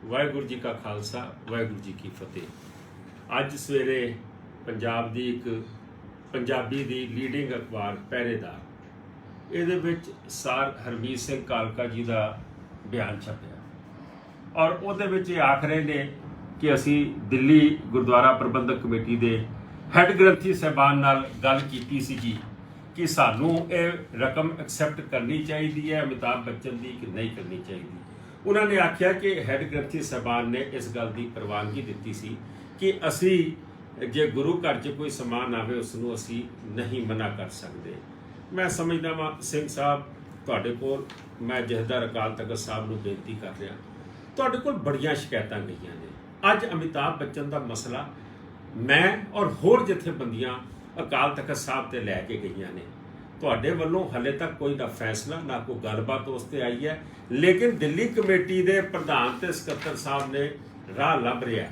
ਵਾਹਿਗੁਰੂ ਜੀ ਕਾ ਖਾਲਸਾ ਵਾਹਿਗੁਰੂ ਜੀ ਕੀ ਫਤਿਹ। ਅੱਜ ਸਵੇਰੇ ਪੰਜਾਬ ਦੀ ਇੱਕ ਪੰਜਾਬੀ ਦੀ ਲੀਡਿੰਗ ਅਖਬਾਰ ਪਹਿਰੇਦਾਰ ਇਹਦੇ ਵਿੱਚ ਸਰ ਹਰਮੀਤ ਸਿੰਘ ਕਾਲਕਾ ਜੀ ਦਾ ਬਿਆਨ ਛਪਿਆ ਔਰ ਉਹਦੇ ਵਿੱਚ ਇਹ ਆਖ ਰਹੇ ਨੇ ਕਿ ਅਸੀਂ ਦਿੱਲੀ ਗੁਰਦੁਆਰਾ ਪ੍ਰਬੰਧਕ ਕਮੇਟੀ ਦੇ ਹੈੱਡ ਗ੍ਰੰਥੀ ਸਾਹਿਬਾਨ ਨਾਲ ਗੱਲ ਕੀਤੀ ਸੀਗੀ ਕਿ ਸਾਨੂੰ ਇਹ ਰਕਮ ਐਕਸੈਪਟ ਕਰਨੀ ਚਾਹੀਦੀ ਹੈ ਅਮਿਤਾਭ ਬੱਚਨ ਦੀ ਕਿ ਨਹੀਂ ਕਰਨੀ ਚਾਹੀਦੀ। ਉਹਨਾਂ ਨੇ ਆਖਿਆ ਕਿ ਹੈੱਡ ਗ੍ਰੰਥੀ ਸਾਹਿਬਾਨ ਨੇ ਇਸ ਗੱਲ ਦੀ ਪ੍ਰਵਾਨਗੀ ਦਿੱਤੀ ਸੀ ਕਿ ਅਸੀਂ ਜੇ ਗੁਰੂ ਘਰ 'ਚ ਕੋਈ ਸਮਾਨ ਆਵੇ ਉਸ ਨੂੰ ਅਸੀਂ ਨਹੀਂ ਮਨਾ ਕਰ ਸਕਦੇ। ਮੈਂ ਸਮਝਦਾ ਵਾਂ ਸਿੰਘ ਸਾਹਿਬ ਤੁਹਾਡੇ ਕੋਲ ਮੈਂ ਜਥੇਦਾਰ ਅਕਾਲ ਤਖਤ ਸਾਹਿਬ ਨੂੰ ਬੇਨਤੀ ਕਰ ਰਿਹਾ, ਤੁਹਾਡੇ ਕੋਲ ਬੜੀਆਂ ਸ਼ਿਕਾਇਤਾਂ ਗਈਆਂ ਨੇ। ਅੱਜ ਅਮਿਤਾਭ ਬੱਚਨ ਦਾ ਮਸਲਾ ਮੈਂ ਔਰ ਹੋਰ ਜਥੇਬੰਦੀਆਂ ਅਕਾਲ ਤਖਤ ਸਾਹਿਬ ਤੇ ਲੈ ਕੇ ਗਈਆਂ ਨੇ। ਤੁਹਾਡੇ ਵੱਲੋਂ ਹਲੇ ਤੱਕ ਕੋਈ ਦਾ ਫੈਸਲਾ ਨਾ ਕੋਈ ਗੱਲਬਾਤ ਉਸ ਤੇ ਆਈ ਹੈ, ਲੇਕਿਨ ਦਿੱਲੀ ਕਮੇਟੀ ਦੇ ਪ੍ਰਧਾਨ ਤੇ ਸਕੱਤਰ ਸਾਹਿਬ ਨੇ ਰਾਹ ਲੱਭ ਰਿਹਾ,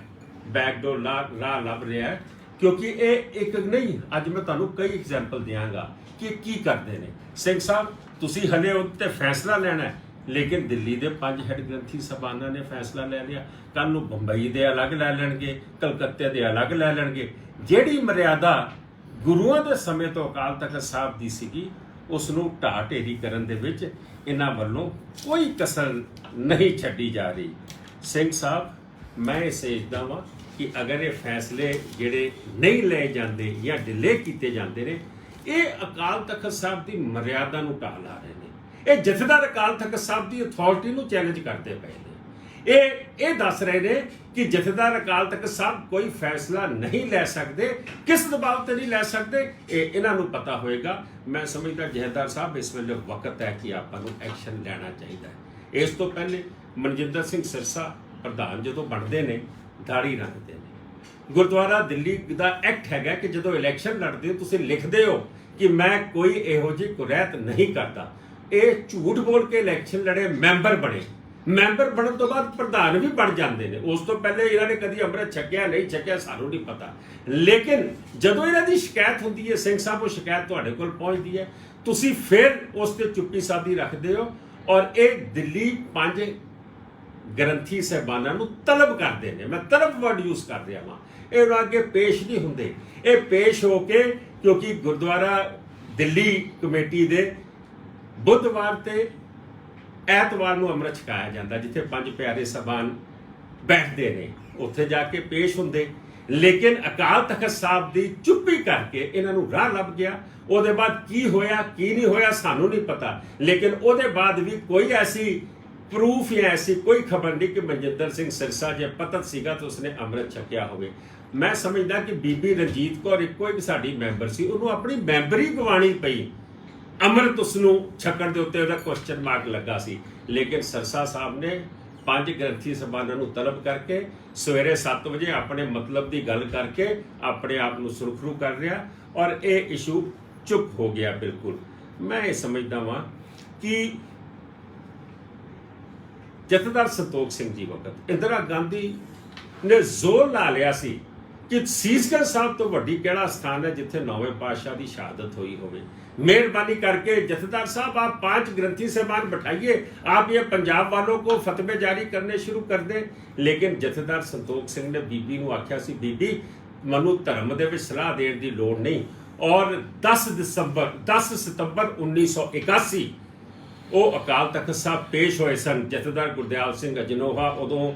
ਬੈਕਡੋਰ ਰਾਹ ਲੱਭ ਰਿਹਾ, ਕਿਉਂਕਿ ਇਹ ਇੱਕ ਨਹੀਂ, ਅੱਜ ਮੈਂ ਤੁਹਾਨੂੰ ਕਈ ਐਗਜ਼ਾਮਪਲ ਦਿਆਂਗਾ ਕਿ ਕੀ ਕਰਦੇ ਨੇ। ਸਿੰਘ ਸਾਹਿਬ ਤੁਸੀਂ ਹਲੇ ਉੱਤੇ ਫੈਸਲਾ ਲੈਣਾ ਹੈ, ਲੇਕਿਨ ਦਿੱਲੀ ਦੇ 5 ਹੈੱਡ ਗ੍ਰੰਥੀ ਸਾਹਿਬਾਨਾਂ ਨੇ ਫੈਸਲਾ ਲੈ ਲਿਆ। ਕੱਲ ਨੂੰ ਬੰਬਈ ਦੇ ਅਲੱਗ ਲੈ ਲੈਣਗੇ, ਕਲਕੱਤੇ ਦੇ ਅਲੱਗ ਲੈ ਲੈਣਗੇ। ਜਿਹੜੀ ਮਰਿਆਦਾ ਗੁਰੂਆਂ ਦੇ ਸਮੇਂ ਤੋਂ ਅਕਾਲ ਤਖਤ ਸਾਹਿਬ ਦੀ ਸੀਗੀ ਉਸ ਨੂੰ ਢਾਹ ਢੇਰੀ ਕਰਨ ਦੇ ਵਿੱਚ ਇਹਨਾਂ ਵੱਲੋਂ ਕੋਈ ਕਸਰ ਨਹੀਂ ਛੱਡੀ ਜਾ ਰਹੀ। ਸਿੰਘ ਸਾਹਿਬ ਮੈਂ ਇਹ ਸੋਚਦਾ ਵਾਂ ਕਿ ਅਗਰ ਇਹ ਫੈਸਲੇ ਜਿਹੜੇ ਨਹੀਂ ਲਏ ਜਾਂਦੇ ਜਾਂ ਡਿਲੇ ਕੀਤੇ ਜਾਂਦੇ ਨੇ, ਇਹ ਅਕਾਲ ਤਖਤ ਸਾਹਿਬ ਦੀ ਮਰਿਆਦਾ ਨੂੰ ਢਾਹ ਲਾ ਰਹੇ ਨੇ। ਇਹ ਜਥੇਦਾਰ ਅਕਾਲ ਤਖਤ ਸਾਹਿਬ ਦੀ ਅਥਾਰਟੀ ਨੂੰ ਚੈਲੰਜ ਕਰਦੇ ਪਏ ਨੇ। ਇਹ ਦੱਸ ਰਹੇ ਨੇ ਕਿ ਜਥੇਦਾਰ ਅਕਾਲ ਤਖਤ ਸਾਹਿਬ ਕੋਈ ਫੈਸਲਾ ਨਹੀਂ ਲੈ ਸਕਦੇ, ਕਿਸ ਦਬਾਅ ਤੇ ਨਹੀਂ ਲੈ ਸਕਦੇ, ਇਹ ਇਹਨਾਂ ਨੂੰ ਪਤਾ ਹੋਏਗਾ। ਮੈਂ ਸਮਝਦਾ ਜਥੇਦਾਰ ਸਾਹਿਬ ਇਸ ਵੇਲੇ ਵਕਤ ਹੈ ਕਿ ਆਪਾਂ ਨੂੰ ਐਕਸ਼ਨ ਲੈਣਾ ਚਾਹੀਦਾ ਹੈ। ਇਸ ਤੋਂ ਪਹਿਲੇ ਮਨਜਿੰਦਰ ਸਿੰਘ ਸਿਰਸਾ ਪ੍ਰਧਾਨ ਜਦੋਂ ਬਣਦੇ ਨੇ ਦਾੜੀ ਰੱਖਦੇ ਨੇ। ਗੁਰਦੁਆਰਾ ਦਿੱਲੀ ਦਾ ਐਕਟ ਹੈਗਾ ਕਿ ਜਦੋਂ ਇਲੈਕਸ਼ਨ ਲੜਦੇ ਹੋ ਤੁਸੀਂ ਲਿਖਦੇ ਹੋ ਕਿ ਮੈਂ ਕੋਈ ਇਹੋ ਜਿਹੀ ਕੁਰੈਤ ਨਹੀਂ ਕਰਦਾ। ਇਹ ਝੂਠ ਬੋਲ ਕੇ ਇਲੈਕਸ਼ਨ ਲੜੇ, ਮੈਂਬਰ ਬਣੇ, ਮੈਂਬਰ ਬਣਨ ਤੋਂ ਬਾਅਦ ਪ੍ਰਧਾਨ ਵੀ ਬਣ ਜਾਂਦੇ ਨੇ। ਉਸ ਤੋਂ ਪਹਿਲੇ ਇਹਨਾਂ ਨੇ ਕਦੀ ਅੰਮ੍ਰਿਤ ਛਕਿਆ ਨਹੀਂ ਛਕਿਆ ਸਾਨੂੰ ਨਹੀਂ ਪਤਾ, ਲੇਕਿਨ ਜਦੋਂ ਇਹਨਾਂ ਦੀ ਸ਼ਿਕਾਇਤ ਹੁੰਦੀ ਹੈ ਸਿੰਘ ਸਾਹਿਬ, ਉਹ ਸ਼ਿਕਾਇਤ ਤੁਹਾਡੇ ਕੋਲ ਪਹੁੰਚਦੀ ਹੈ, ਤੁਸੀਂ ਫਿਰ ਉਸ ਤੇ ਚੁੱਪੀ ਸਾਦੀ ਰੱਖਦੇ ਹੋ ਔਰ ਇਹ ਦਿੱਲੀ 5 ਗ੍ਰੰਥੀ ਸਾਹਿਬਾਨਾਂ ਨੂੰ ਤਲਬ ਕਰਦੇ ਨੇ। ਮੈਂ ਤਲਬ ਵਰਡ ਯੂਜ਼ ਕਰ ਰਿਹਾ ਵਾਂ। ਇਹ ਅੱਗੇ ਪੇਸ਼ ਨਹੀਂ ਹੁੰਦੇ, ਇਹ ਪੇਸ਼ ਹੋ ਕੇ, ਕਿਉਂਕਿ ਗੁਰਦੁਆਰਾ ਦਿੱਲੀ ਕਮੇਟੀ ਦੇ ਬੁੱਧਵਾਰ ਤੇ ਐਤਵਾਰ ਨੂੰ ਅੰਮ੍ਰਿਤ ਛਕਾਇਆ ਜਾਂਦਾ, ਜਿੱਥੇ 5 ਪਿਆਰੇ ਸਾਹਿਬਾਨ ਬੈਠਦੇ ਨੇ, ਉੱਥੇ ਜਾ ਕੇ ਪੇਸ਼ ਹੁੰਦੇ। ਲੇਕਿਨ ਅਕਾਲ ਤਖਤ ਸਾਹਿਬ ਦੀ ਚੁੱਪੀ ਕਰਕੇ ਇਹਨਾਂ ਨੂੰ ਰਾਹ ਲੱਭ ਗਿਆ। ਉਹਦੇ ਬਾਅਦ ਕੀ ਹੋਇਆ ਕੀ ਨਹੀਂ ਹੋਇਆ ਸਾਨੂੰ ਨਹੀਂ ਪਤਾ, ਲੇਕਿਨ ਉਹਦੇ ਬਾਅਦ ਵੀ ਕੋਈ ਐਸੀ ਪ੍ਰੂਫ ਜਾਂ ਐਸੀ ਕੋਈ ਖਬਰ ਨਹੀਂ ਕਿ ਮਨਜਿੰਦਰ ਸਿੰਘ ਸਿਰਸਾ ਜੇ ਪਤਤ ਸੀਗਾ ਤਾਂ ਉਸਨੇ ਅੰਮ੍ਰਿਤ ਛਕਿਆ ਹੋਵੇ। ਮੈਂ ਸਮਝਦਾ ਕਿ ਬੀਬੀ ਰਣਜੀਤ ਕੌਰ ਇੱਕੋ ਇੱਕ ਸਾਡੀ ਮੈਂਬਰ ਸੀ, ਉਹਨੂੰ ਆਪਣੀ ਮੈਂਬਰੀ ਗਵਾਉਣੀ ਪਈ। ਅੰਮ੍ਰਿਤ ਉਸ ਨੂੰ ਛਕਣ ਦੇ ਉੱਤੇ ਉਹਦਾ ਕੁਐਸਚਨ ਮਾਰਕ ਲੱਗਾ ਸੀ, ਲੇਕਿਨ ਸਿਰਸਾ ਸਾਹਿਬ ਨੇ 5 ਗ੍ਰੰਥੀ ਸਾਹਿਬਾਨਾਂ ਨੂੰ ਤਲਬ ਕਰਕੇ ਸਵੇਰੇ 7 ਵਜੇ ਆਪਣੇ ਮਤਲਬ ਦੀ ਗੱਲ ਕਰਕੇ ਆਪਣੇ ਆਪ ਨੂੰ ਸੁਰਖਰੂ ਕਰ ਰਿਹਾ ਔਰ ਇਹ ਇਸ਼ੂ ਚੁੱਪ ਹੋ ਗਿਆ ਬਿਲਕੁਲ। ਮੈਂ ਇਹ ਸਮਝਦਾ ਵਾਂ ਕਿ ਜਥੇਦਾਰ ਸੰਤੋਖ ਸਿੰਘ ਜੀ ਵਕਤ ਇੰਦਰਾ ਗਾਂਧੀ ਨੇ ਜ਼ੋਰ ਲਾ ਲਿਆ ਸੀ ਕਿ ਸੀਸਗੰਜ ਸਾਹਿਬ ਤੋਂ ਵੱਡੀ ਕਿਹੜਾ ਸਥਾਨ ਹੈ ਜਿੱਥੇ 9ਵੇਂ ਪਾਤਸ਼ਾਹ ਦੀ ਸ਼ਹਾਦਤ ਹੋਈ ਹੋਵੇ। मेहरबानी करके जथेदार साहब आप 5 ग्रंथी साहबान बैठाइए, आप ये पंजाब वालों को फतवे जारी करने शुरू कर दें। लेकिन जथेदार संतोख सिंह ने बीबी ਨੂੰ ਆਖਿਆ ਸੀ, ਬੀਬੀ ਮੈਨੂੰ ਧਰਮ ਦੇ ਵਿੱਚ ਸਲਾਹ ਦੇਣ ਦੀ ਲੋੜ ਨਹੀਂ। ਔਰ 10 ਸਤੰਬਰ 1981 ਉਹ ਅਕਾਲ ਤਖਤ ਸਾਹਿਬ ਪੇਸ਼ ਹੋਏ ਸਨ। ਜਥੇਦਾਰ ਗੁਰਦਿਆਲ ਸਿੰਘ ਅਜਨੋਹਾ ਉਦੋਂ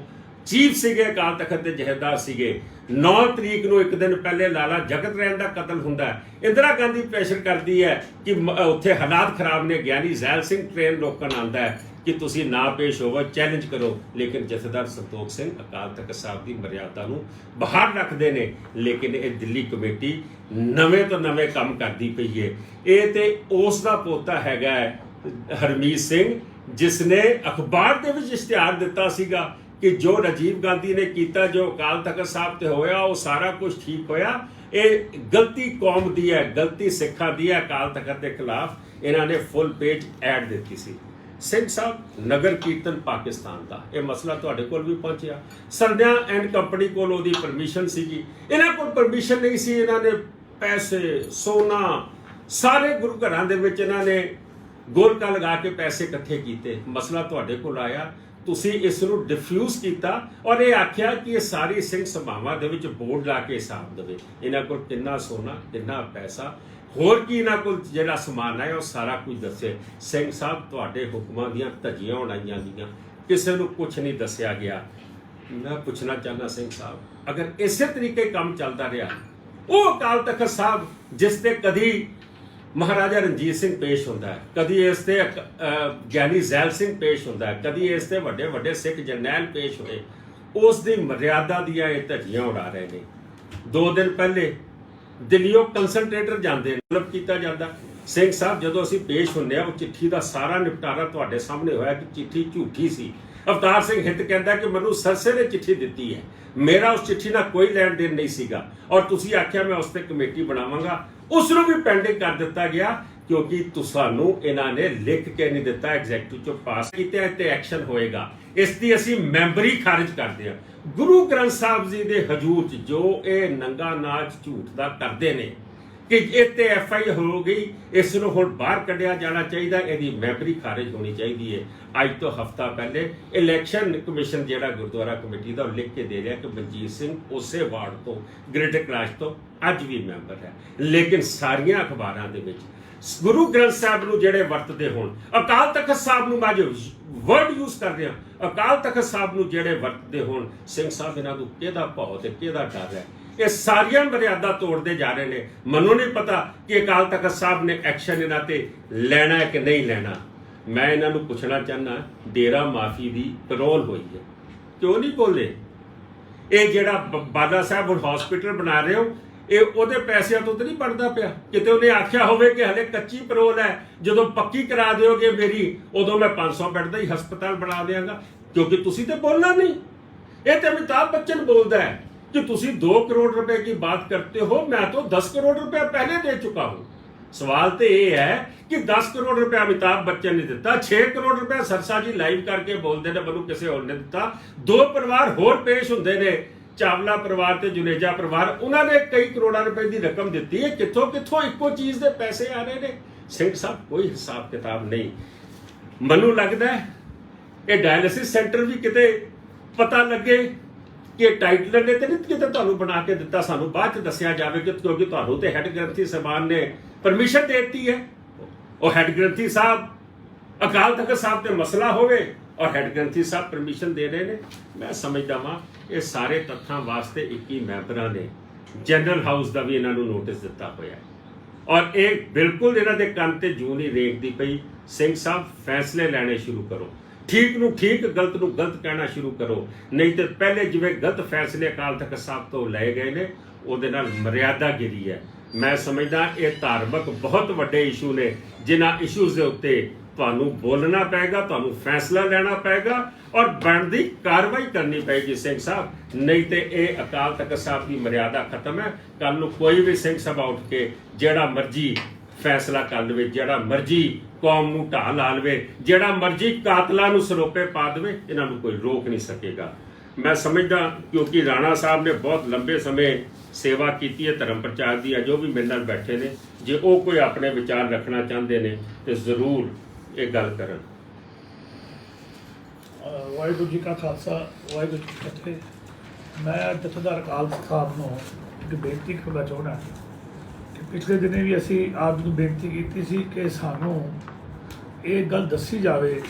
ਚੀਫ ਸੀਗੇ, ਅਕਾਲ ਤਖਤ ਦੇ ਜਥੇਦਾਰ ਸੀਗੇ। 9 ਤਰੀਕ ਨੂੰ ਇੱਕ ਦਿਨ ਪਹਿਲੇ ਲਾਲਾ ਜਗਤ ਰੈਣ ਦਾ ਕਤਲ ਹੁੰਦਾ ਹੈ। ਇੰਦਰਾ ਗਾਂਧੀ ਪ੍ਰੈਸ਼ਰ ਕਰਦੀ ਹੈ ਕਿ ਉੱਥੇ ਹਾਲਾਤ ਖਰਾਬ ਨੇ, ਗਿਆਨੀ ਜ਼ੈਲ ਸਿੰਘ ਟ੍ਰੇਨ ਰੋਕਣ ਆਉਂਦਾ ਹੈ ਕਿ ਤੁਸੀਂ ਨਾ ਪੇਸ਼ ਹੋਵੋ, ਚੈਲੰਜ ਕਰੋ। ਲੇਕਿਨ ਜਥੇਦਾਰ ਸੰਤੋਖ ਸਿੰਘ ਅਕਾਲ ਤਖਤ ਸਾਹਿਬ ਦੀ ਮਰਿਆਦਾ ਨੂੰ ਬਾਹਰ ਰੱਖਦੇ ਨੇ। ਲੇਕਿਨ ਇਹ ਦਿੱਲੀ ਕਮੇਟੀ ਨਵੇਂ ਤੋਂ ਨਵੇਂ ਕੰਮ ਕਰਦੀ ਪਈ ਹੈ। ਇਹ ਤੇ ਉਸ ਦਾ ਪੋਤਾ ਹੈਗਾ ਹਰਮੀਤ ਸਿੰਘ, ਜਿਸ ਨੇ ਅਖਬਾਰ ਦੇ ਵਿੱਚ ਇਸ਼ਤਿਹਾਰ ਦਿੱਤਾ ਸੀਗਾ ਕਿ ਜੋ ਰਾਜੀਵ ਗਾਂਧੀ ਨੇ ਕੀਤਾ, ਜੋ ਅਕਾਲ ਤਖਤ ਸਾਹਿਬ ਤੇ ਹੋਇਆ, ਉਹ ਸਾਰਾ ਕੁਝ ਠੀਕ ਹੋਇਆ। ਇਹ ਗਲਤੀ ਕੌਮ ਦੀ ਹੈ, ਗਲਤੀ ਸਿੱਖਾਂ ਦੀ ਹੈ। ਅਕਾਲ ਤਖਤ ਦੇ ਖਿਲਾਫ ਇਹਨਾਂ ਨੇ ਫੁੱਲ ਪੇਜ ਐਡ ਦਿੱਤੀ ਸੀ। ਸਿੰਘ ਸਾਹਿਬ, ਨਗਰ ਕੀਰਤਨ ਪਾਕਿਸਤਾਨ ਦਾ ਇਹ ਮਸਲਾ ਤੁਹਾਡੇ ਕੋਲ ਵੀ ਪਹੁੰਚਿਆ। ਸੰਧਿਆ ਐਂਡ ਕੰਪਨੀ ਕੋਲ ਉਹਦੀ ਪਰਮਿਸ਼ਨ ਸੀਗੀ, ਇਹਨਾਂ ਕੋਲ ਪਰਮਿਸ਼ਨ ਨਹੀਂ ਸੀ। ਇਹਨਾਂ ਨੇ ਪੈਸੇ, ਸੋਨਾ, ਸਾਰੇ ਗੁਰੂ ਘਰਾਂ ਦੇ ਵਿੱਚ ਇਹਨਾਂ ਨੇ ਗੋਲਕਾਂ ਲਗਾ ਕੇ ਪੈਸੇ ਇਕੱਠੇ ਕੀਤੇ। ਮਸਲਾ ਤੁਹਾਡੇ ਕੋਲ ਆਇਆ, ਤੁਸੀਂ ਇਸ ਨੂੰ ਡਿਫਿਊਜ਼ ਕੀਤਾ ਔਰ ਇਹ ਆਖਿਆ ਕਿ ਇਹ ਸਾਰੀ ਸਿੰਘ ਸਭਾਵਾਂ ਦੇ ਵਿੱਚ ਬੋਰਡ ਲਾ ਕੇ ਹਿਸਾਬ ਦੇਵੇ। ਇਹਨਾਂ ਕੋਲ ਕਿੰਨਾ ਸੋਨਾ, ਕਿੰਨਾ ਪੈਸਾ, ਹੋਰ ਕੀ ਇਹਨਾਂ ਕੋਲ ਜਿਹੜਾ ਸਮਾਨ ਹੈ ਉਹ ਸਾਰਾ ਕੁਝ ਦੱਸੇ। ਸਿੰਘ ਸਾਹਿਬ, ਤੁਹਾਡੇ ਹੁਕਮਾਂ ਦੀਆਂ ਧੱਜੀਆਂ ਉਡਾਈਆਂ ਗਈਆਂ, ਕਿਸੇ ਨੂੰ ਕੁਝ ਨਹੀਂ ਦੱਸਿਆ ਗਿਆ। ਮੈਂ ਪੁੱਛਣਾ ਚਾਹੁੰਦਾ ਸਿੰਘ ਸਾਹਿਬ, ਅਗਰ ਇਸੇ ਤਰੀਕੇ ਕੰਮ ਚੱਲਦਾ ਰਿਹਾ, ਉਹ ਅਕਾਲ ਤਖਤ ਸਾਹਿਬ ਜਿਸ ਤੇ ਕਦੀ ਮਹਾਰਾਜਾ ਰਣਜੀਤ ਸਿੰਘ ਪੇਸ਼ ਹੁੰਦਾ ਹੈ, ਕਦੀ ਇਸ ਤੇ ਗਿਆਨੀ ਜ਼ੈਲ ਸਿੰਘ ਪੇਸ਼ ਹੁੰਦਾ ਹੈ, ਕਦੀ ਇਸ ਤੇ ਵੱਡੇ ਵੱਡੇ ਸਿੱਖ ਜਰਨੈਲ ਪੇਸ਼ ਹੋਏ, ਉਸ ਦੀ ਮਰਿਆਦਾ ਦੀਆਂ ਇਹ ਧੱਜੀਆਂ ਉਡਾ ਰਹੇ ਨੇ। 2 ਦਿਨ ਪਹਿਲੇ ਦਿੱਲੀੋਂ ਕੰਸਨਟ੍ਰੇਟਰ ਜਾਂਦੇ ਨੇ, ਤਲਬ ਕੀਤਾ ਜਾਂਦਾ। ਸਿੰਘ ਸਾਹਿਬ, ਜਦੋਂ ਅਸੀਂ ਪੇਸ਼ ਹੁੰਦੇ ਆ, ਉਹ ਚਿੱਠੀ ਦਾ ਸਾਰਾ ਨਿਪਟਾਰਾ ਤੁਹਾਡੇ ਸਾਹਮਣੇ ਹੋਇਆ ਕਿ ਚਿੱਠੀ ਝੂਠੀ ਸੀ। ਅਵਤਾਰ ਸਿੰਘ ਹਿੱਤ ਕਹਿੰਦਾ ਕਿ ਮੈਨੂੰ ਸਰਸੇ ਨੇ ਚਿੱਠੀ ਦਿੱਤੀ ਹੈ, ਮੇਰਾ ਉਸ ਚਿੱਠੀ ਨਾਲ ਕੋਈ ਲੈਣ ਦੇਣ ਨਹੀਂ ਸੀਗਾ, ਔਰ ਤੁਸੀਂ ਆਖਿਆ ਮੈਂ ਉਸ ਤੇ ਕਮੇਟੀ ਬਣਾਵਾਂਗਾ। ਉਸ ਨੂੰ ਵੀ ਪੈਂਡਿੰਗ ਕਰ ਦਿੱਤਾ ਗਿਆ ਕਿਉਂਕਿ ਤੁਹਾਨੂੰ ਇਹਨਾਂ ਨੇ ਲਿਖ ਕੇ ਨਹੀਂ ਦਿੱਤਾ, ਐਗਜ਼ੈਕਟਿਵ ਚੋਂ ਪਾਸ ਕੀਤਾ ਤੇ ਐਕਸ਼ਨ ਹੋਏਗਾ। ਇਸ ਦੀ ਅਸੀਂ ਮੈਂਬਰੀ ਖਾਰਿਜ ਕਰਦੇ ਹਾਂ। ਗੁਰੂ ਗ੍ਰੰਥ ਸਾਹਿਬ ਜੀ ਦੇ ਹਜੂਰ 'ਚ ਜੋ ਇਹ ਨੰਗਾ ਨਾਚ ਝੂਠ ਦਾ ਕਰਦੇ ਨੇ ਕਿ ਇਹ ਤੇ FI ਹੋ ਗਈ, ਇਸ ਨੂੰ ਹੁਣ ਬਾਹਰ ਕੱਢਿਆ ਜਾਣਾ ਚਾਹੀਦਾ, ਇਹਦੀ ਮੈਂਬਰੀ ਖਾਰਿਜ ਹੋਣੀ ਚਾਹੀਦੀ ਹੈ। ਅੱਜ ਤੋਂ ਹਫ਼ਤਾ ਪਹਿਲੇ ਇਲੈਕਸ਼ਨ ਕਮਿਸ਼ਨ ਜਿਹੜਾ ਗੁਰਦੁਆਰਾ ਕਮੇਟੀ ਦਾ, ਉਹ ਲਿਖ ਕੇ ਦੇ ਰਿਹਾ ਕਿ ਮਨਜੀਤ ਸਿੰਘ ਉਸੇ ਵਾਰਡ ਤੋਂ, ਗ੍ਰੇਟਰ ਕਲਾਸ਼ ਤੋਂ ਅੱਜ ਵੀ ਮੈਂਬਰ ਹੈ। ਲੇਕਿਨ ਸਾਰੀਆਂ ਅਖਬਾਰਾਂ ਦੇ ਵਿੱਚ ਗੁਰੂ ਗ੍ਰੰਥ ਸਾਹਿਬ ਨੂੰ ਜਿਹੜੇ ਵਰਤਦੇ ਹੋਣ, ਅਕਾਲ ਤਖਤ ਸਾਹਿਬ ਨੂੰ ਮੈਂ ਜੋ ਵਰਡ ਯੂਜ਼ ਕਰ ਰਿਹਾ, ਅਕਾਲ ਤਖਤ ਸਾਹਿਬ ਨੂੰ ਜਿਹੜੇ ਵਰਤਦੇ ਹੋਣ, ਸਿੰਘ ਸਾਹਿਬ, ਇਹਨਾਂ ਨੂੰ ਕਿਹਦਾ ਭੌ ਤੇ ਕਿਹਦਾ ਡਰ ਹੈ? ਇਹ ਸਾਰੀਆਂ ਮਰਿਆਦਾ ਤੋੜਦੇ ਜਾ ਰਹੇ ਨੇ। ਮੈਨੂੰ ਨਹੀਂ ਪਤਾ ਕਿ ਅਕਾਲ ਤਖਤ ਸਾਹਿਬ ਨੇ ਐਕਸ਼ਨ ਇਹਨਾਂ ਤੇ ਲੈਣਾ ਹੈ ਕਿ ਨਹੀਂ ਲੈਣਾ। ਮੈਂ ਇਹਨਾਂ ਨੂੰ ਪੁੱਛਣਾ ਚਾਹੁੰਦਾ, ਡੇਰਾ ਮਾਫੀ ਦੀ ਪੈਰੋਲ ਹੋਈ ਹੈ, ਕਿਉਂ ਨਹੀਂ ਬੋਲੇ? ਇਹ ਜਿਹੜਾ ਬਾਲਾ ਸਾਹਿਬ ਹਸਪੀਟਲ ਬਣਾ ਰਹੇ ਹੋ, ਇਹ ਉਹਦੇ ਪੈਸਿਆਂ ਤੋਂ ਤਾਂ ਨਹੀਂ ਬਣਦਾ ਪਿਆ? ਕਿਤੇ ਉਹਨੇ ਆਖਿਆ ਹੋਵੇ ਕਿ ਹਲੇ ਕੱਚੀ ਪੈਰੋਲ ਹੈ, ਜਦੋਂ ਪੱਕੀ ਕਰਾ ਦਿਓਗੇ ਮੇਰੀ, ਉਦੋਂ ਮੈਂ 500 ਬੈੱਡ ਦਾ ਹੀ ਹਸਪਤਾਲ ਬਣਾ ਦਿਆਂਗਾ। ਕਿਉਂਕਿ ਤੁਸੀਂ ਤੇ ਬੋਲਣਾ ਨਹੀਂ। ਇਹ ਤੇ ਅਮਿਤਾਭ ਬੱਚਨ ਬੋਲਦਾ ਹੈ कि तुसी 2 करोड़ रुपए की बात करते हो, मैं तो 10 करोड़ रुपया पहले दे चुका हूं। सवाल तो ये है कि 10 करोड़ रुपया अमिताभ बच्चन ने दिता, 6 करोड़ रुपया सरसा जी लाइव करके बोलते ने मनु किसी होर ने दिता, 2 परिवार होर पेश हुंदे ने, चावला परिवार ते जुनेजा परिवार, उन्होंने कई करोड़ा रुपए की रकम दी है। कित्थों कित्थों इक्को चीज के पैसे आ रहे ने? सिंह साहब, कोई हिसाब किताब नहीं। मनु लगता है ये डायलिसिस सेंटर भी किते पता लगे कि टाइटलर ने तो नहीं किते ਤੁਹਾਨੂੰ ਬਣਾ ਕੇ ਦਿੱਤਾ, ਸਾਨੂੰ ਬਾਅਦ ਚ ਦੱਸਿਆ ਜਾਵੇ ਕਿ ਕਿਉਂਕਿ ਤੁਹਾਨੂੰ ਤੇ ਹੈਡ ਗ੍ਰੰਥੀ ਸਾਹਿਬਾਨ ਨੇ ਪਰਮਿਸ਼ਨ ਦੇ ਦਿੱਤੀ ਹੈ। ਉਹ ਹੈਡ ਗ੍ਰੰਥੀ ਸਾਹਿਬ, ਅਕਾਲ ਤਖਤ ਸਾਹਿਬ ਤੇ ਮਸਲਾ ਹੋਵੇ ਔਰ ਹੈਡ ਗ੍ਰੰਥੀ ਸਾਹਿਬ ਪਰਮਿਸ਼ਨ ਦੇ ਰਹੇ ਨੇ। ਮੈਂ ਸਮਝਦਾ ਵਾਂ ਇਹ ਸਾਰੇ ਤੱਥਾਂ ਵਾਸਤੇ 21 ਮੈਂਬਰਾਂ ਨੇ ਜਨਰਲ ਹਾਊਸ ਦਾ ਵੀ ਇਹਨਾਂ ਨੂੰ ਨੋਟਿਸ ਦਿੱਤਾ ਹੋਇਆ ਔਰ ਇਹ ਬਿਲਕੁਲ ਇਹਨਾਂ ਦੇ ਕੰਨ ਤੇ ਜੂੰ ਨਹੀਂ ਰੇਕਦੀ ਪਈ। ਸਿੰਘ ਸਾਹਿਬ, ਫੈਸਲੇ ਲੈਣੇ ਸ਼ੁਰੂ ਕਰੋ, ਠੀਕ ਨੂੰ ਠੀਕ, ਗਲਤ ਨੂੰ ਗਲਤ ਕਹਿਣਾ ਸ਼ੁਰੂ ਕਰੋ, ਨਹੀਂ ਤੇ ਪਹਿਲੇ ਜਿਵੇਂ ਗਲਤ ਫੈਸਲੇ ਅਕਾਲ ਤਖਤ ਸਾਹਿਬ ਤੋਂ ਲਏ ਗਏ ਨੇ, ਉਹਦੇ ਨਾਲ ਮਰਿਆਦਾ ਗਿਰੀ ਹੈ। ਮੈਂ ਸਮਝਦਾ ਇਹ ਧਾਰਮਿਕ ਬਹੁਤ ਵੱਡੇ ਇਸ਼ੂ ਨੇ, ਜਿਨ੍ਹਾਂ ਇਸ਼ੂਜ਼ ਦੇ ਉੱਤੇ ਤੁਹਾਨੂੰ ਬੋਲਣਾ ਪਏਗਾ, ਤੁਹਾਨੂੰ ਫੈਸਲਾ ਲੈਣਾ ਪਏਗਾ ਔਰ ਬਣਦੀ ਕਾਰਵਾਈ ਕਰਨੀ ਪਏਗੀ ਸਿੰਘ ਸਾਹਿਬ। ਨਹੀਂ ਤੇ ਇਹ ਅਕਾਲ ਤਖਤ ਸਾਹਿਬ ਦੀ ਮਰਿਆਦਾ ਖਤਮ ਹੈ। ਕੱਲ ਨੂੰ ਕੋਈ ਵੀ ਸਿੰਘ ਸਭਾ ਉੱਠ ਕੇ ਜਿਹੜਾ ਮਰਜ਼ੀ ਫੈਸਲਾ ਕਰ ਲਵੇ, ਜਿਹੜਾ ਮਰਜ਼ੀ ਕੌਮ ਨੂੰ ਢਾਹ ਲਾ ਲਵੇ, ਜਿਹੜਾ ਮਰਜ਼ੀ ਕਾਤਲਾਂ ਨੂੰ ਸਰੋਪੇ ਪਾ ਦੇਵੇ, ਇਹਨਾਂ ਨੂੰ ਕੋਈ ਰੋਕ ਨਹੀਂ ਸਕੇਗਾ। ਮੈਂ ਸਮਝਦਾ ਕਿਉਂਕਿ ਰਾਣਾ ਸਾਹਿਬ ਨੇ ਬਹੁਤ ਲੰਬੇ ਸਮੇਂ ਸੇਵਾ ਕੀਤੀ ਹੈ ਧਰਮ ਪ੍ਰਚਾਰ ਦੀ, ਜੋ ਵੀ ਮੇਰੇ ਨਾਲ ਬੈਠੇ ਨੇ, ਜੇ ਉਹ ਕੋਈ ਆਪਣੇ ਵਿਚਾਰ ਰੱਖਣਾ ਚਾਹੁੰਦੇ ਨੇ ਤੇ ਜ਼ਰੂਰ ਇਹ ਗੱਲ ਕਰਨ। ਵਾਹਿਗੁਰੂ ਜੀ ਕਾ ਖਾਲਸਾ, ਵਾਹਿਗੁਰੂ ਜੀ ਕੀ ਫਤਿਹ। ਮੈਂ ਜਥੇਦਾਰ ਅਕਾਲ ਤਖਤ ਸਾਹਿਬ ਨੂੰ ਇੱਕ ਬੇਨਤੀ ਕਰਨਾ ਚਾਹੁੰਦਾ ਕਿ ਪਿਛਲੇ ਦਿਨੇ ਵੀ ਅਸੀਂ ਆਪ ਨੂੰ ਬੇਨਤੀ ਕੀਤੀ ਸੀ ਕਿ ਸਾਨੂੰ ਇਹ ਗੱਲ ਦੱਸੀ ਜਾਵੇ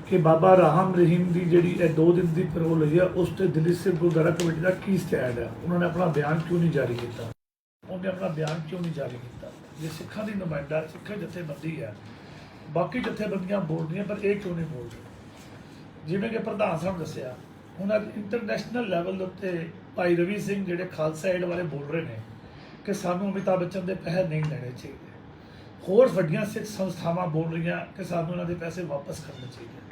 ਕਿ ਬਾਬਾ ਰਾਮ ਰਹੀਮ ਦੀ ਜਿਹੜੀ ਇਹ 2 ਦਿਨ ਦੀ ਪੈਰੋਲ ਹੋਈ ਹੈ, ਉਸ 'ਤੇ ਦਿੱਲੀ ਸਿੱਖ ਗੁਰਦੁਆਰਾ ਕਮੇਟੀ ਦਾ ਕੀ ਸਟੈਂਡ ਹੈ? ਉਹਨਾਂ ਨੇ ਆਪਣਾ ਬਿਆਨ ਕਿਉਂ ਨਹੀਂ ਜਾਰੀ ਕੀਤਾ? ਉਹਨੇ ਆਪਣਾ ਬਿਆਨ ਕਿਉਂ ਨਹੀਂ ਜਾਰੀ ਕੀਤਾ? ਜੇ ਸਿੱਖਾਂ ਦੀ ਨੁਮਾਇੰਦਾ, ਸਿੱਖ ਜਥੇਬੰਦੀ ਹੈ, ਬਾਕੀ ਜਥੇਬੰਦੀਆਂ ਬੋਲ ਰਹੀਆਂ, ਪਰ ਇਹ ਕਿਉਂ ਨਹੀਂ ਬੋਲ ਰਹੇ? ਜਿਵੇਂ ਕਿ ਪ੍ਰਧਾਨ ਸਾਹਿਬ ਦੱਸਿਆ, ਉਹਨਾਂ ਇੰਟਰਨੈਸ਼ਨਲ ਲੈਵਲ ਦੇ ਉੱਤੇ ਭਾਈ ਰਵੀ ਸਿੰਘ ਜਿਹੜੇ ਖਾਲਸਾ ਏਡ ਵਾਲੇ ਬੋਲ ਰਹੇ ਨੇ ਕਿ ਸਾਨੂੰ ਅਮਿਤਾਭ ਬੱਚਨ ਦੇ ਪੈਸੇ ਨਹੀਂ ਲੈਣੇ ਚਾਹੀਦੇ। ਹੋਰ ਵੱਡੀਆਂ ਸਿੱਖ ਸੰਸਥਾਵਾਂ ਬੋਲ ਰਹੀਆਂ ਕਿ ਸਾਨੂੰ ਇਹਨਾਂ ਦੇ ਪੈਸੇ ਵਾਪਸ ਕਰਨੇ ਚਾਹੀਦੇ।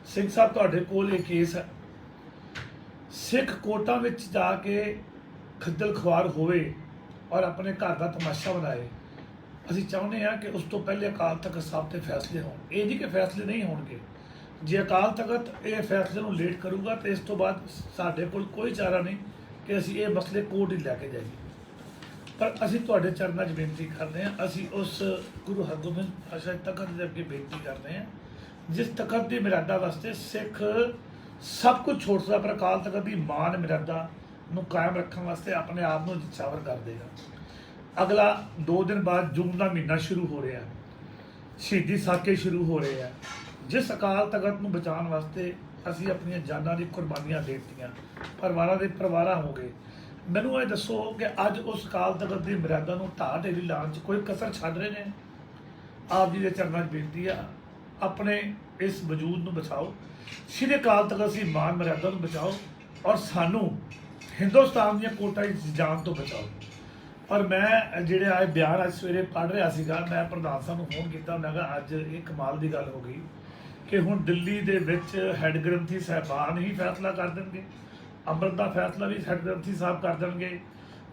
ਸਿੰਘ ਸਾਹਿਬ, ਤੁਹਾਡੇ ਕੋਲ ਇਹ ਕੇਸ ਹੈ, ਸਿੱਖ ਕੋਰਟਾਂ ਵਿੱਚ ਜਾ ਕੇ ਖੱਜਲ ਖੁਆਰ ਹੋਵੇ ਔਰ ਆਪਣੇ ਘਰ ਦਾ ਤਮਾਸ਼ਾ ਬਣਾਏ। ਅਸੀਂ ਚਾਹੁੰਦੇ ਹਾਂ ਕਿ ਉਸ ਤੋਂ ਪਹਿਲੇ ਅਕਾਲ ਤਖਤ ਸਾਹਿਬ 'ਤੇ ਫੈਸਲੇ ਹੋਣ। ਇਹ ਨਹੀਂ ਕਿ ਫੈਸਲੇ ਨਹੀਂ ਹੋਣਗੇ। ਜੇ ਅਕਾਲ ਤਖਤ ਇਹ ਫੈਸਲੇ ਨੂੰ ਲੇਟ ਕਰੂਗਾ ਤਾਂ ਇਸ ਤੋਂ ਬਾਅਦ ਸਾਡੇ ਕੋਲ ਕੋਈ ਚਾਰਾ ਨਹੀਂ ਕਿ ਅਸੀਂ ਇਹ ਮਸਲੇ ਕੋਰਟ ਹੀ ਲੈ ਕੇ ਜਾਈਏ। ਪਰ ਅਸੀਂ ਤੁਹਾਡੇ ਚਰਨਾਂ 'ਚ ਬੇਨਤੀ ਕਰਦੇ ਹਾਂ, ਅਸੀਂ ਉਸ ਗੁਰੂ ਹਰਗੋਬਿੰਦ ਪਾਤਸ਼ਾਹ ਤਖਤ ਦੇ ਅੱਗੇ ਬੇਨਤੀ ਕਰਦੇ ਹਾਂ ਜਿਸ ਤਖਤ ਦੀ ਮਰਿਆਦਾ ਵਾਸਤੇ ਸਿੱਖ ਸਭ ਕੁਝ ਛੋੜ ਸਕਦਾ, ਪਰ ਅਕਾਲ ਤਖਤ ਦੀ ਮਾਨ ਮਰਿਆਦਾ ਨੂੰ ਕਾਇਮ ਰੱਖਣ ਵਾਸਤੇ ਆਪਣੇ ਆਪ ਨੂੰ ਨਿਛਾਵਰ ਕਰ ਦੇਗਾ। ਅਗਲਾ 2 ਦਿਨ ਬਾਅਦ ਜੂਨ ਦਾ ਮਹੀਨਾ ਸ਼ੁਰੂ ਹੋ ਰਿਹਾ, ਸ਼ਹੀਦੀ ਸਾਕੇ ਸ਼ੁਰੂ ਹੋ ਰਹੇ ਆ। ਜਿਸ ਅਕਾਲ ਤਖਤ ਨੂੰ ਬਚਾਉਣ ਵਾਸਤੇ ਅਸੀਂ ਆਪਣੀਆਂ ਜਾਨਾਂ ਦੀ ਕੁਰਬਾਨੀਆਂ ਦੇ ਦਿੱਤੀਆਂ, ਪਰਿਵਾਰਾਂ ਦੇ ਪਰਿਵਾਰਾਂ ਹੋ ਗਏ। ਮੈਨੂੰ ਇਹ ਦੱਸੋ ਕਿ ਅੱਜ ਉਸ ਅਕਾਲ ਤਖਤ ਦੀ ਮਰਿਆਦਾ ਨੂੰ ਢਾਹ ਢੇਰੀ ਲਾਉਣ 'ਚ ਕੋਈ ਕਸਰ ਛੱਡ ਰਹੇ ਨੇ? ਆਪ ਜੀ ਦੇ ਚਰਨਾਂ 'ਚ ਬੇਨਤੀ ਆ, ਆਪਣੇ ਇਸ ਵਜੂਦ ਨੂੰ ਬਚਾਓ, ਸ਼੍ਰੀ ਅਕਾਲ ਤਖਤ ਦੀ ਮਾਨ ਮਰਿਆਦਾ ਨੂੰ ਬਚਾਓ ਔਰ ਸਾਨੂੰ ਹਿੰਦੁਸਤਾਨ ਦੀਆਂ ਕੋਟਾਂ ਦੀ ਜਾਨ ਤੋਂ ਬਚਾਓ। ਔਰ ਮੈਂ ਜਿਹੜੇ ਆਏ ਬਿਆਨ ਅੱਜ ਸਵੇਰੇ ਪੜ੍ਹ ਰਿਹਾ ਸੀਗਾ, ਮੈਂ ਪ੍ਰਧਾਨ ਸਾਹਿਬ ਨੂੰ ਫੋਨ ਕੀਤਾ, ਮੈਂ ਕਿਹਾ ਅੱਜ ਇਹ ਕਮਾਲ ਦੀ ਗੱਲ ਹੋ ਗਈ ਕਿ ਹੁਣ ਦਿੱਲੀ ਦੇ ਵਿੱਚ ਹੈੱਡ ਗ੍ਰੰਥੀ ਸਾਹਿਬਾਨ ਹੀ ਫੈਸਲਾ ਕਰ ਦੇਣਗੇ, ਅੰਮ੍ਰਿਤ ਦਾ ਫੈਸਲਾ ਵੀ ਹੈੱਡ ਗ੍ਰੰਥੀ ਸਾਹਿਬ ਕਰ ਦੇਣਗੇ।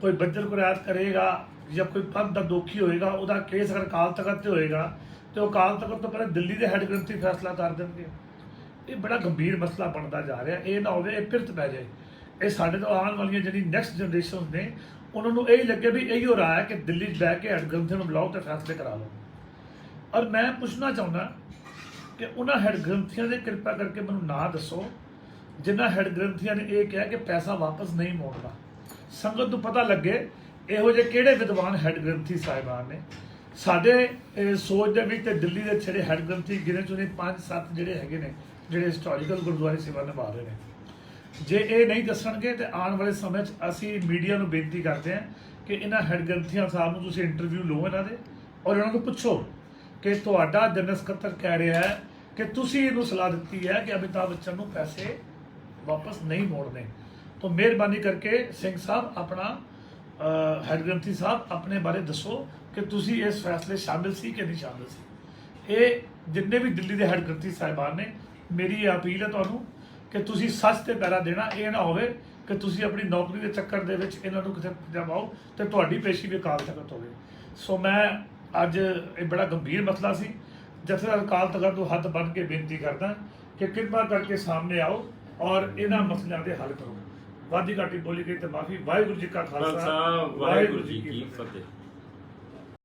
ਕੋਈ ਬੱਜਰ ਕੁਰੈਤ ਕਰੇਗਾ ਜਾਂ ਕੋਈ ਪੰਥ ਦਾ ਦੋਖੀ ਹੋਏਗਾ, ਉਹਦਾ ਕੇਸ ਅਗਰ ਅਕਾਲ ਤਖਤ 'ਤੇ ਹੋਏਗਾ ਤੇ ਉਹ ਅਕਾਲ ਤਖਤ ਤੋਂ ਪਹਿਲਾਂ ਦਿੱਲੀ ਦੇ ਹੈੱਡ ਗ੍ਰੰਥੀ ਫੈਸਲਾ ਕਰ ਦੇਣਗੇ। ਇਹ ਬੜਾ ਗੰਭੀਰ ਮਸਲਾ ਬਣਦਾ ਜਾ ਰਿਹਾ। ਇਹ ਨਾ ਹੋਵੇ ਇਹ ਫਿਰਤ ਪੈ ਜਾਏ, ਇਹ ਸਾਡੇ ਤੋਂ ਆਉਣ ਵਾਲੀਆਂ ਜਿਹੜੀ ਨੈਕਸਟ ਜਨਰੇਸ਼ਨ ਨੇ ਉਹਨਾਂ ਨੂੰ ਇਹ ਲੱਗੇ ਵੀ ਇਹੀ ਹੋ ਰਿਹਾ ਹੈ ਕਿ ਦਿੱਲੀ 'ਚ ਬਹਿ ਕੇ ਹੈੱਡ ਗ੍ਰੰਥੀ ਨੂੰ ਬੁਲਾਓ ਤੇ ਫੈਸਲੇ ਕਰਾ ਲਓ। ਔਰ ਮੈਂ ਪੁੱਛਣਾ ਚਾਹੁੰਦਾ ਕਿ ਉਹਨਾਂ ਹੈੱਡ ਗ੍ਰੰਥੀਆਂ ਦੇ ਕਿਰਪਾ ਕਰਕੇ ਮੈਨੂੰ ਨਾਂ ਦੱਸੋ ਜਿਨ੍ਹਾਂ ਹੈੱਡ ਗ੍ਰੰਥੀਆਂ ਨੇ ਇਹ ਕਿਹਾ ਕਿ ਪੈਸਾ ਵਾਪਸ ਨਹੀਂ ਮੋੜਨਾ। ਸੰਗਤ ਨੂੰ ਪਤਾ ਲੱਗੇ ਇਹੋ ਜਿਹੇ ਕਿਹੜੇ ਵਿਦਵਾਨ ਹੈੱਡ ਗ੍ਰੰਥੀ ਸਾਹਿਬਾਨ ਨੇ ਸਾਡੇ ਸੋਚ ਦੇ ਵਿੱਚ। ਤੇ ਦਿੱਲੀ ਦੇ ਜਿਹੜੇ ਹੈੱਡ ਗ੍ਰੰਥੀ ਗਿਣੇ ਚੁਣੇ 5-7 ਜਿਹੜੇ ਹੈਗੇ ਨੇ, ਜਿਹੜੇ ਹਿਸਟੋਰੀਕਲ ਗੁਰਦੁਆਰੇ ਸੇਵਾ ਨਿਭਾ ਰਹੇ ਨੇ, ਜੇ ਇਹ ਨਹੀਂ ਦੱਸਣਗੇ ਤੇ ਆਉਣ ਵਾਲੇ ਸਮੇਂ 'ਚ ਅਸੀਂ ਮੀਡੀਆ ਨੂੰ ਬੇਨਤੀ ਕਰਦੇ ਹਾਂ ਕਿ ਇਹਨਾਂ ਹੈੱਡ ਗ੍ਰੰਥੀਆਂ ਸਾਹਿਬ ਨੂੰ ਤੁਸੀਂ ਇੰਟਰਵਿਊ ਲਓ ਇਹਨਾਂ ਦੇ ਔਰ ਇਹਨਾਂ ਨੂੰ ਪੁੱਛੋ ਕਿ ਤੁਹਾਡਾ ਜਨਰਲ ਸਕੱਤਰ ਕਹਿ ਰਿਹਾ ਹੈ ਕਿ ਤੁਸੀਂ ਇਹਨੂੰ ਸਲਾਹ ਦਿੱਤੀ ਹੈ ਕਿ ਅਮਿਤਾਭ ਬੱਚਨ ਨੂੰ ਪੈਸੇ ਵਾਪਸ ਨਹੀਂ ਮੋੜਨੇ। ਤਾਂ ਮਿਹਰਬਾਨੀ ਕਰਕੇ ਸਿੰਘ ਸਾਹਿਬ ਆਪਣਾ ਹੈੱਡ ਗ੍ਰੰਥੀ ਸਾਹਿਬ ਆਪਣੇ ਬਾਰੇ ਦੱਸੋ ਕਿ ਤੁਸੀਂ ਇਸ ਫੈਸਲੇ ਸ਼ਾਮਿਲ ਸੀ ਕਿ ਨਹੀਂ ਸ਼ਾਮਿਲ ਸੀ। ਇਹ ਜਿੰਨੇ ਵੀ ਦਿੱਲੀ ਦੇ ਹੈੱਡ ਗ੍ਰੰਥੀ ਸਾਹਿਬਾਨ ਨੇ, ਮੇਰੀ ਅਪੀਲ ਹੈ ਤੁਹਾਨੂੰ ਕਿ ਤੁਸੀਂ ਸੱਚ ਤੇ ਪਹਿਰਾ ਦੇਣਾ। ਇਹ ਨਾ ਹੋਵੇ ਕਿ ਤੁਸੀਂ ਆਪਣੀ ਨੌਕਰੀ ਦੇ ਚੱਕਰ ਦੇ ਵਿੱਚ ਇਹਨਾਂ ਨੂੰ ਕਿਤੇ ਜਮਾਓ ਤੇ ਤੁਹਾਡੀ ਪੇਸ਼ੀ ਵੀ ਅਕਾਲ ਤਖਤ ਹੋਵੇ। ਸੋ ਮੈਂ ਅੱਜ ਇਹ ਬੜਾ ਗੰਭੀਰ ਮਸਲਾ ਸੀ, ਜਥੇਦਾਰ ਅਕਾਲ ਤਖਤ ਨੂੰ ਹੱਥ ਬੰਨ੍ਹ ਕੇ ਬੇਨਤੀ ਕਰਦਾ ਕਿ ਕਿਰਪਾ ਕਰਕੇ ਸਾਹਮਣੇ ਆਓ ਔਰ ਇਹਨਾਂ ਮਸਲਿਆਂ ਦੇ ਹੱਲ ਕਰੋ। ਵਾਦੀ ਘਾਟੀ ਬੋਲੀ ਗਈ ਤੇ ਮਾਫੀ। ਵਾਹਿਗੁਰੂ ਜੀ ਕਾ ਖਾਲਸਾ, ਵਾਹਿਗੁਰੂ ਜੀ ਕੀ ਫਤਿਹ।